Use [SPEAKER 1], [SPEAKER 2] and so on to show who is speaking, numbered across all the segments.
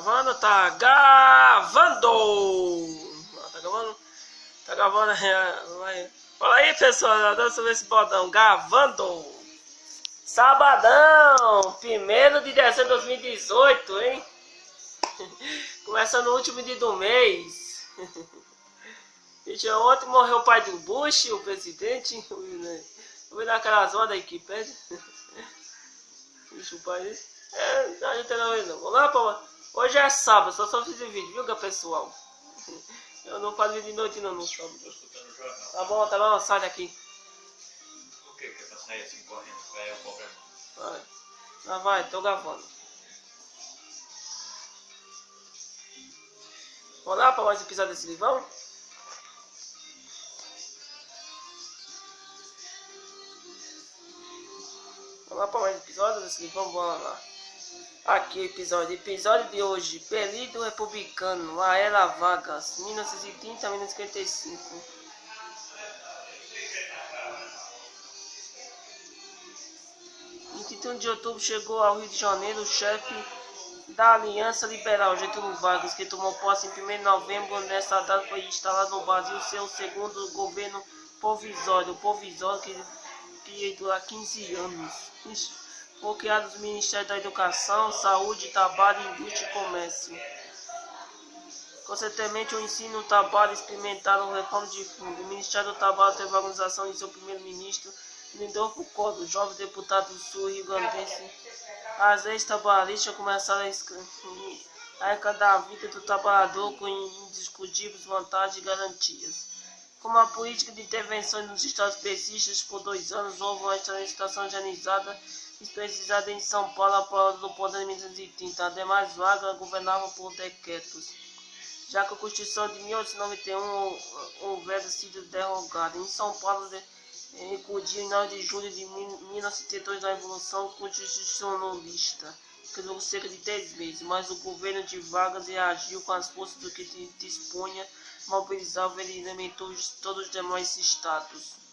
[SPEAKER 1] gravando? Tá gravando! Tá gravando? Tá gravando. Vai. Fala aí, pessoal. Deixa eu ver esse botão. Gravando! Sabadão! 1º de dezembro de 2018, hein? Começando o último dia do mês. Gente, ontem morreu o pai do Bush, o presidente. Eu vi naquelas ondas aí que pede. Bicho, o pai. A gente não vê não. Vamos lá, pô. Hoje é sábado, só fiz vídeo, viu, pessoal? Eu não faço vídeo de noite não, no sábado. Tá bom, sai daqui.
[SPEAKER 2] O que é pra sair assim correndo? Qual é o problema?
[SPEAKER 1] Vai. Ah, vai, tô gravando. Vamos lá para mais um episódio desse livão? Vamos lá para mais um episódio desse livão? Vamos lá. Aqui o episódio de hoje. Período Republicano, a Era Vargas, 1930 a 1955. Em 31 de outubro chegou ao Rio de Janeiro o chefe da Aliança Liberal, Getúlio Vargas, que tomou posse em 1º de novembro. Nessa data foi instalado no Brasil seu segundo governo provisório, que ia durar 15 anos. Foi criado os Ministérios da Educação, Saúde, Trabalho, Indústria e Comércio. Consequentemente, o ensino, o trabalho experimentaram reforma de fundo. O Ministério do Trabalho teve a organização de seu primeiro-ministro, Lindolfo Collor, jovem deputado do Sul rio-grandense. As leis trabalhistas começaram a arrecadar a vida do trabalhador com indiscutíveis vantagens e garantias. Como a política de intervenção nos estados especialistas por 2 anos, houve uma situação generalizada especializada em São Paulo após o poder de 1930. Ademais, Vargas governava por decretos, já que a Constituição de 1891 houvera sido derrogada. Em São Paulo, acudiu em 9 de julho de 1932 da Revolução Constitucionalista, que durou cerca de 10 meses, mas o governo de Vargas reagiu com as forças do que dispunha, mobilizava e elementou todos os demais estados.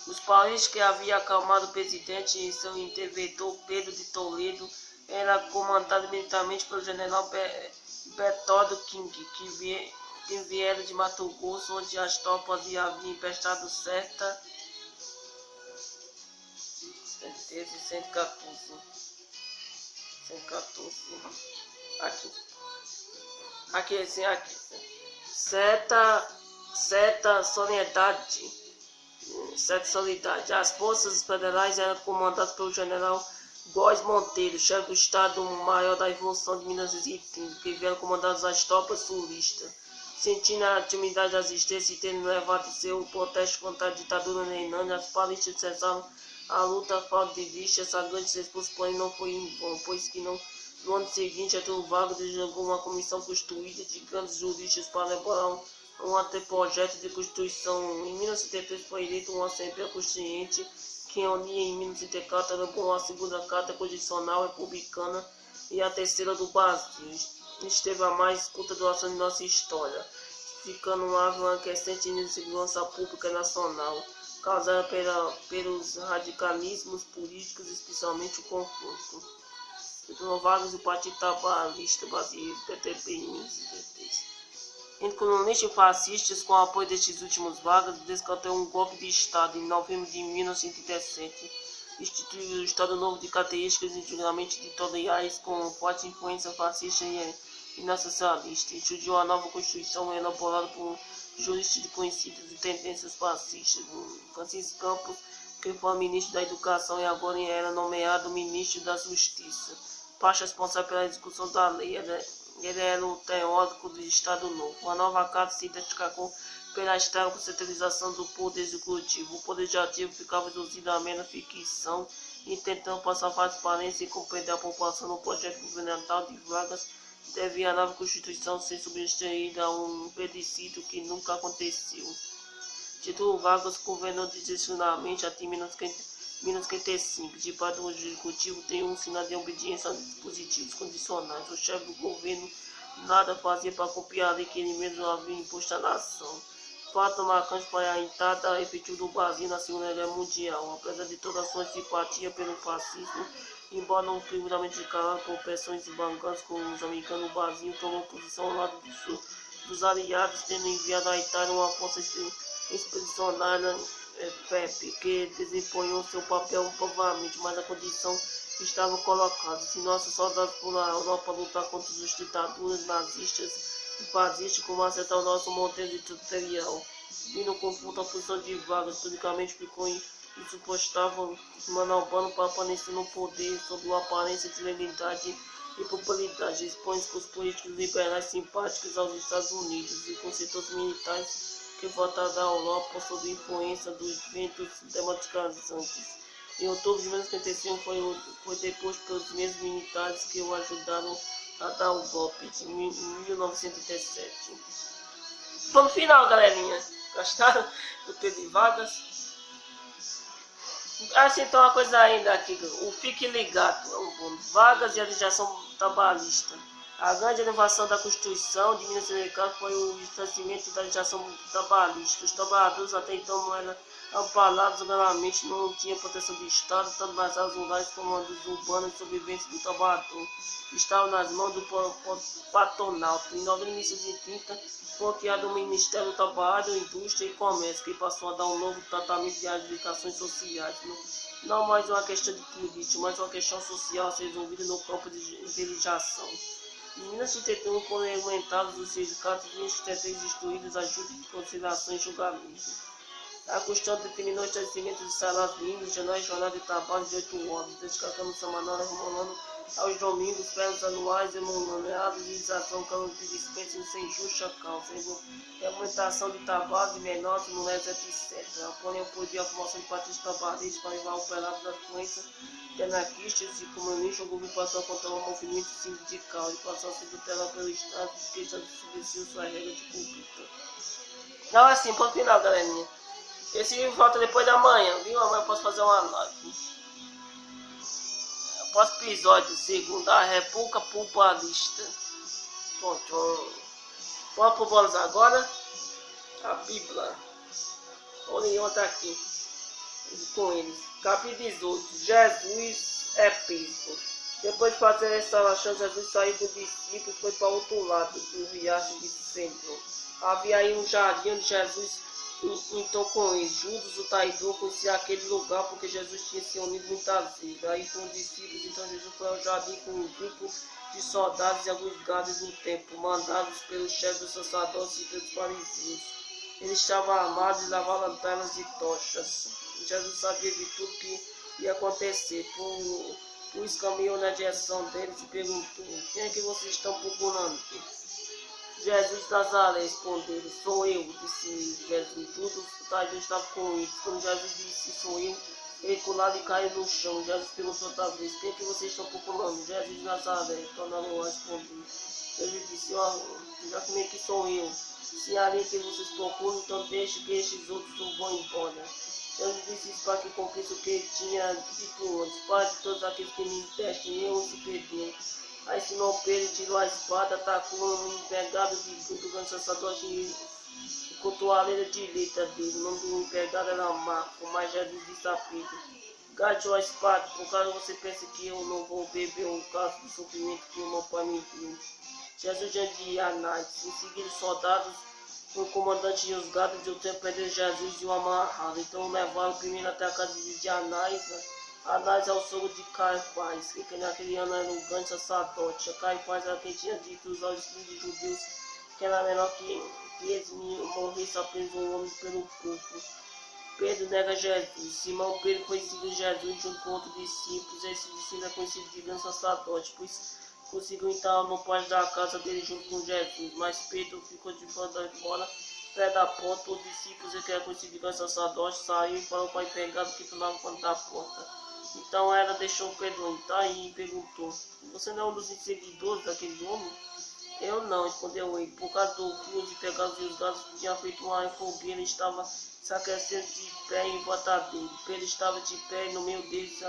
[SPEAKER 1] Os paulistas que havia acalmado o presidente e seu interventor Pedro de Toledo era comandado militarmente pelo general Bertoldo King, que vieram de Mato Grosso, onde as tropas haviam emprestado certa 114 aqui certa solidariedade. As forças federais eram comandadas pelo general Góes Monteiro, chefe do Estado-Maior da Revolução de 1930, que vieram comandar as tropas sulistas. Sentindo a timidez da resistência e tendo levado seu protesto contra a ditadura reinante, os paulistas cessaram a luta a falta de vista. Essa grande resposta, porém, não foi em vão, pois que no ano seguinte, Getúlio Vargas designou uma comissão constituída de grandes juristas para elaborar um anteprojeto de Constituição. Em 1973 foi eleita uma Assembleia Constituinte, que unia em 1974 elaborou a segunda Carta Constitucional Republicana e a terceira do Brasil. Esteve a mais curta duração de nossa história, ficando uma crescente insegurança pública nacional, causada pelos radicalismos políticos, especialmente o confronto entre Vargas e o Partido Trabalhista Brasileiro, PTB, em 1973. Entre comunistas e fascistas, com o apoio destes últimos, Vargas descartou um golpe de Estado em novembro de 1917, instituiu o Estado Novo de características integralmente ditatoriais, com forte influência fascista e nacionalista, e estudiou a nova Constituição elaborada por juristas conhecidos de tendências fascistas. Francisco Campos, que foi ministro da Educação e agora era nomeado ministro da Justiça, parte responsável pela execução da lei. Ele era o teórico do Estado Novo. A nova carta se destacou pela extrema concentração do poder executivo. O poder legislativo ficava reduzido a mera ficção, e tentando passar transparência e compreender a população no projeto governamental de Vargas, devia a nova Constituição ser substituída a um plebiscito que nunca aconteceu. Getúlio Vargas governou discrecionalmente até 1955. De parte do Executivo tem um sinal de obediência aos dispositivos condicionais. O chefe do governo nada fazia para copiar a lei que ele mesmo havia imposto à nação. Fato marcante foi a entrada efetiva do Brasil na Segunda Guerra Mundial. Apesar de toda a sua simpatia pelo fascismo, embora não primeiramente calado por pressões e bancas com os americanos, o Brasil tomou posição ao lado dos aliados, tendo enviado à Itália uma força expedicionária PEP, que desempenhou seu papel provavelmente, mas a condição estava colocada. Se nossos soldados por a Europa lutar contra as ditaduras nazistas e fascistas, como acertar o nosso modelo territorial, vindo com a posição de vagas, publicamente ficou insuportável, manobrando para permanecer no poder sob uma aparência de legalidade e popularidade, expõe os políticos liberais simpáticos aos Estados Unidos e com setores militares que votaram da Europa sob influência dos ventos democratizantes. Em outubro de 1955 foi deposto pelos mesmos militares que o ajudaram a dar o golpe de 1937. Vamos final, galerinha. Gostaram do Pedro Vargas? Assim, então uma coisa ainda aqui, o Fique Ligado, Vargas e a legislação trabalhista. A grande inovação da Constituição de 1984 foi o estabelecimento da legislação trabalhista. Os trabalhadores até então não eram amparados legalmente, não tinham proteção do Estado, tanto nas áreas rurais como nas urbanas de sobrevivência do trabalhador. Estavam nas mãos do patronato. Em novembro de 1930 foi criado o Ministério do Trabalho, Indústria e Comércio, que passou a dar um novo tratamento de reivindicações sociais. Não mais uma questão de política, mas uma questão social a ser resolvida no campo de legislação. Em 1971 foram aumentados os sindicatos e 1973 instruídos a junta de conciliação e julgamento. A Constituição determinou o estabelecimento de salários mínimos, jornais e jornada de trabalho de 8 horas, destacando semanal remunerando aos domingos, férias anuais remunerados e isenção de dispensas sem justa causa, regulamentação de trabalho de menores, mulheres, etc. Apoiam o poder a promoção de partidos trabalhistas para levar operários da influência de anarquistas e comunistas, o governo passou a controlar o movimento sindical e passou a ser tutelado pelo Estado, que estabeleceu sua regra de conduta. Então assim, ponto final, galerinha. Esse vídeo volta depois da manhã, viu? Amanhã eu posso fazer uma live. Próximo episódio, segundo, a República Popularista. Pronto. Vamos pro bônus agora. A Bíblia. O Leão tá aqui. Com eles. Capítulo 18. Jesus é preso. Depois de fazer a restauração, Jesus saiu dos discípulos e foi para o outro lado do riacho de Cedron. Havia aí um jardim onde Jesus então com eles, Judas o traidor conhecia aquele lugar porque Jesus tinha se unido muitas vezes. Aí com os discípulos, então Jesus foi ao jardim com um grupo de soldados e alguns guardas do templo, mandados pelos chefes dos sacerdotes e pelos fariseus. Eles estavam armados e lavavam lanternas e tochas. Jesus sabia de tudo que ia acontecer, por isso caminhou na direção deles e perguntou: quem é que vocês estão procurando? Jesus de Nazaré respondeu: sou eu, disse Jesus. Judas o traidor estava com eles. Quando Jesus disse: sou eu, ele pulava e caiu no chão. Jesus perguntou outra vez: quem é que vocês estão procurando? Jesus de Nazaré tornaram a responder. Jesus disse: já que sou eu. Se é ali que vocês procuram, então deixe que estes outros vão embora. Jesus disse isso para que cumprisse o que ele tinha dito antes: Pai de todos aqueles que me testem, eu se perder. Aí Simão Pedro tirou a espada, atacou um empregado do grande sacerdote e cortou a orelha direita dele. O nome do empregado era Marco, mas Jesus disse a Pedro: gateou a espada, por causa você pensa que eu não vou beber o cálice do sofrimento que o meu pai me deu. Jesus diante de Anás. Em seguida, os soldados, o comandante e os guardas do templo prenderam Jesus de uma amarrada. Então levaram primeiro até a casa de Anás. Anás é o sogro de Caifás, que naquele ano era um grande sacerdote. Caifás era quem tinha dito aos líderes judeus que era melhor que eles morressem apenas um homem pelo corpo. Pedro nega Jesus. Simão Pedro foi seguir Jesus junto com outros discípulos. Esse discípulo é conhecido de grande sacerdote, pois conseguiu entrar no pátio da casa dele junto com Jesus. Mas Pedro ficou de fora, perto da porta. Os discípulos que era conhecido de grande sacerdote saiu e falou para o empregado que tornava fora da porta. Então ela deixou Pedro entrar e perguntou: você não é um dos seguidores daquele homem? Eu não, respondeu ele. Por causa do frio de pegados e os gatos tinham feito uma fogueira e estava se aquecendo de pé em volta dele. Pedro estava de pé e no meio deles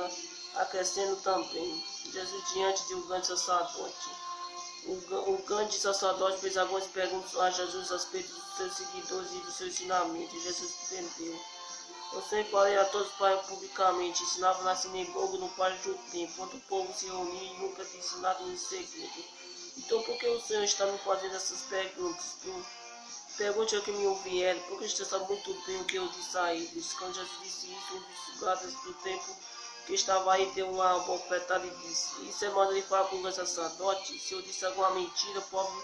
[SPEAKER 1] aquecendo também. Jesus diante de um grande sacerdote. O grande sacerdote fez algumas perguntas a Jesus a respeito dos seus seguidores e dos seus ensinamentos. Jesus entendeu. Eu sempre falei a todos para publicamente, ensinava na sinagoga no pátio do templo, quando o povo se reunia e nunca disse nada em segredo. Então por que o Senhor está me fazendo essas perguntas? Pergunte ao que me ouviram, porque você sabe muito bem o que eu disse a eles. Quando Jesus disse isso, um dos guardas do templo que estava aí deu uma bofetada e disse: Isso é maneira de falar com o sacerdote? Se eu disse alguma mentira, pobre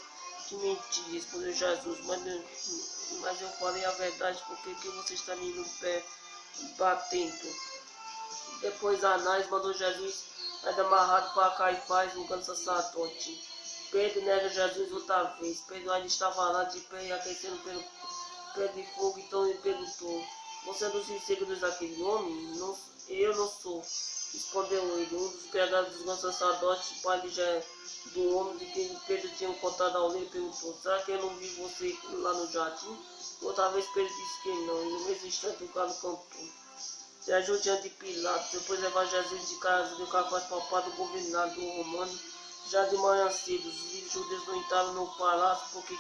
[SPEAKER 1] que mentir, respondeu Jesus. Mas eu falei a verdade, porque que você está me no pé batendo? Depois Anás mandou Jesus ainda amarrado para Caifás, o grande sacerdote. Pedro nega Jesus outra vez. Pedro ainda estava lá de pé e aquecendo pelo pé de fogo, então ele perguntou: Você é dos discípulos daquele homem? Não, eu não sou, respondeu ele. Um dos empregados dos grandes sacerdotes, pai do homem de quem Pedro tinha contado ao ler, perguntou: Será que eu não vi você lá no jardim? Outra vez Pedro disse que não, e no mesmo instante o galo cantou. Jesus diante de Pilatos, depois levar Jesus de casa do Caifás palpado do governador romano. Já de manhã cedo, os judeus não entraram no palácio porque